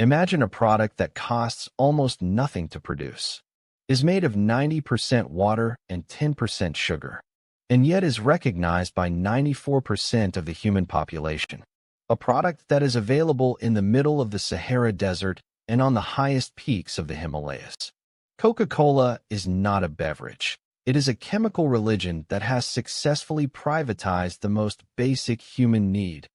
Imagine a product that costs almost nothing to produce, is made of 90% water and 10% sugar, and yet is recognized by 94% of the human population. A product that is available in the middle of the Sahara Desert and on the highest peaks of the Himalayas. Coca-Cola is not a beverage. It is a chemical religion that has successfully privatized the most basic human need: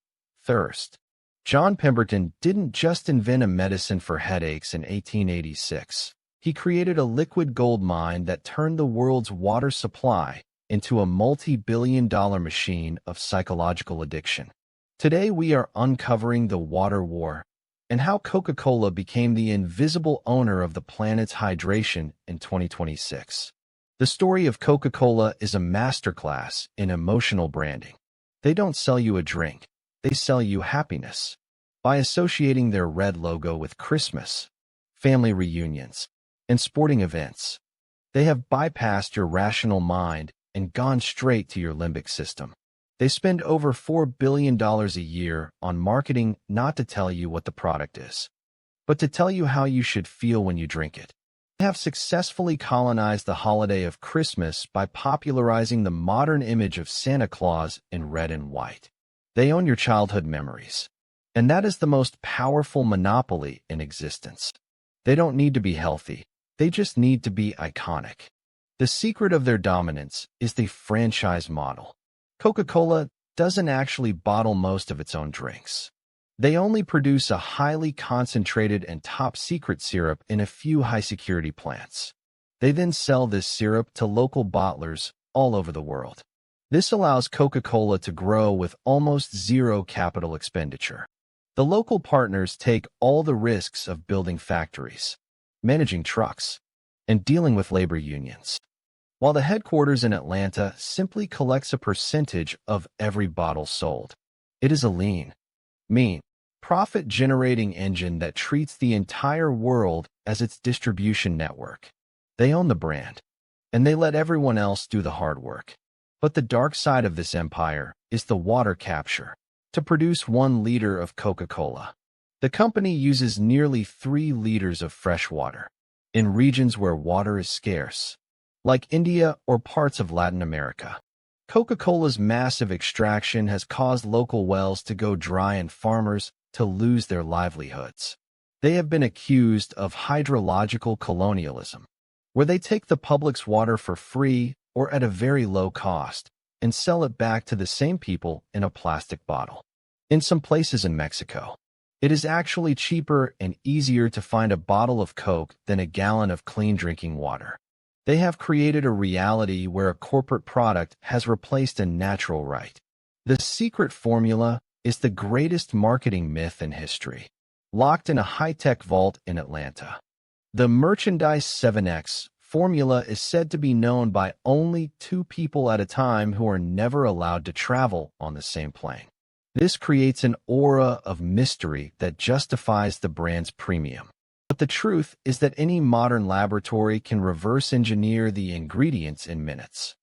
thirst. John Pemberton didn't just invent a medicine for headaches in 1886. He created a liquid gold mine that turned the world's water supply into a multi-billion-dollar machine of psychological addiction. Today we are uncovering the water war and how Coca-Cola became the invisible owner of the planet's hydration in 2026. The story of Coca-Cola is a masterclass in emotional branding. They don't sell you a drink, they sell you happiness. By associating their red logo with Christmas, family reunions, and sporting events, they have bypassed your rational mind and gone straight to your limbic system. They spend over $4 billion a year on marketing, not to tell you what the product is, but to tell you how you should feel when you drink it. They have successfully colonized the holiday of Christmas by popularizing the modern image of Santa Claus in red and white. They own your childhood memories, and that is the most powerful monopoly in existence. They don't need to be healthy, they just need to be iconic. The secret of their dominance is the franchise model. Coca-Cola doesn't actually bottle most of its own drinks. They only produce a highly concentrated and top-secret syrup in a few high-security plants. They then sell this syrup to local bottlers all over the world. This allows Coca-Cola to grow with almost zero capital expenditure. The local partners take all the risks of building factories, managing trucks, and dealing with labor unions, while the headquarters in Atlanta simply collects a percentage of every bottle sold. It is a lean, mean, profit-generating engine that treats the entire world as its distribution network. They own the brand, and they let everyone else do the hard work. But the dark side of this empire is the water capture. To produce 1 liter of Coca-Cola, the company uses nearly 3 liters of fresh water in regions where water is scarce, like India or parts of Latin America. Coca-Cola's massive extraction has caused local wells to go dry and farmers to lose their livelihoods. They have been accused of hydrological colonialism, where they take the public's water for free or at a very low cost and sell it back to the same people in a plastic bottle. In some places in Mexico, it is actually cheaper and easier to find a bottle of Coke than a gallon of clean drinking water. They have created a reality where a corporate product has replaced a natural right. The secret formula is the greatest marketing myth in history, locked in a high-tech vault in Atlanta. The merchandise 7X formula is said to be known by only 2 people at a time who are never allowed to travel on the same plane. This creates an aura of mystery that justifies the brand's premium. But the truth is that any modern laboratory can reverse engineer the ingredients in minutes.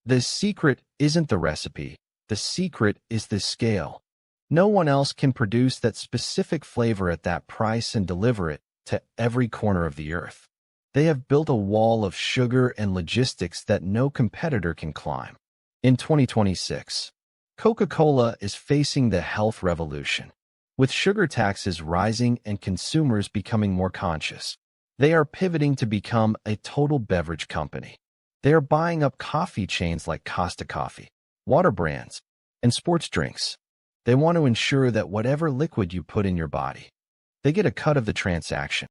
The secret isn't the recipe, the secret is the scale. No one else can produce that specific flavor at that price and deliver it to every corner of the earth. They have built a wall of sugar and logistics that no competitor can climb. In 2026, Coca-Cola is facing the health revolution. With sugar taxes rising and consumers becoming more conscious, they are pivoting to become a total beverage company. They are buying up coffee chains like Costa Coffee, water brands, and sports drinks. They want to ensure that whatever liquid you put in your body, they get a cut of the transaction.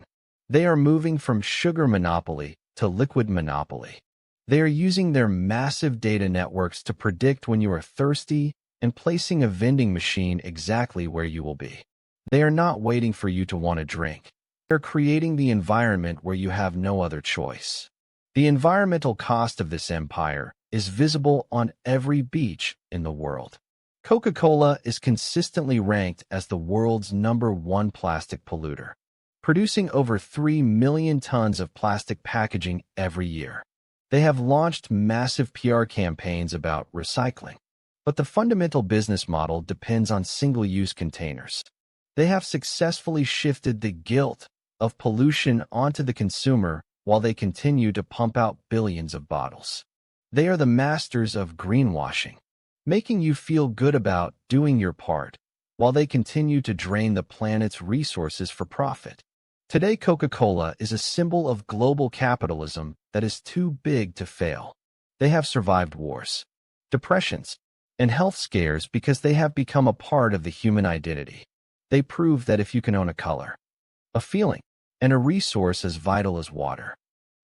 They are moving from sugar monopoly to liquid monopoly. They are using their massive data networks to predict when you are thirsty and placing a vending machine exactly where you will be. They are not waiting for you to want a drink. They're creating the environment where you have no other choice. The environmental cost of this empire is visible on every beach in the world. Coca-Cola is consistently ranked as the world's #1 plastic polluter, producing over 3 million tons of plastic packaging every year. They have launched massive PR campaigns about recycling, but the fundamental business model depends on single-use containers. They have successfully shifted the guilt of pollution onto the consumer while they continue to pump out billions of bottles. They are the masters of greenwashing, making you feel good about doing your part, while they continue to drain the planet's resources for profit. Today, Coca-Cola is a symbol of global capitalism that is too big to fail. They have survived wars, depressions, and health scares because they have become a part of the human identity. They prove that if you can own a color, a feeling, and a resource as vital as water,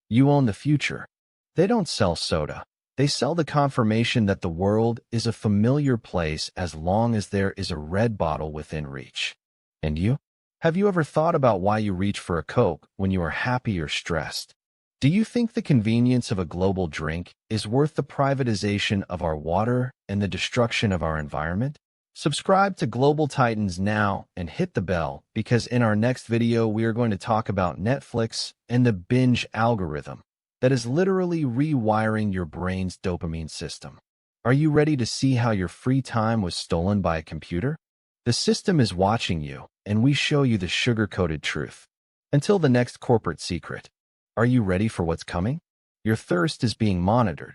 you own the future. They don't sell soda. They sell the confirmation that the world is a familiar place as long as there is a red bottle within reach. And you? Have you ever thought about why you reach for a Coke when you are happy or stressed? Do you think the convenience of a global drink is worth the privatization of our water and the destruction of our environment? Subscribe to Global Titans now and hit the bell, because in our next video we are going to talk about Netflix and the binge algorithm that is literally rewiring your brain's dopamine system. Are you ready to see how your free time was stolen by a computer? The system is watching you, and we show you the sugar-coated truth. Until the next corporate secret, are you ready for what's coming? Your thirst is being monitored,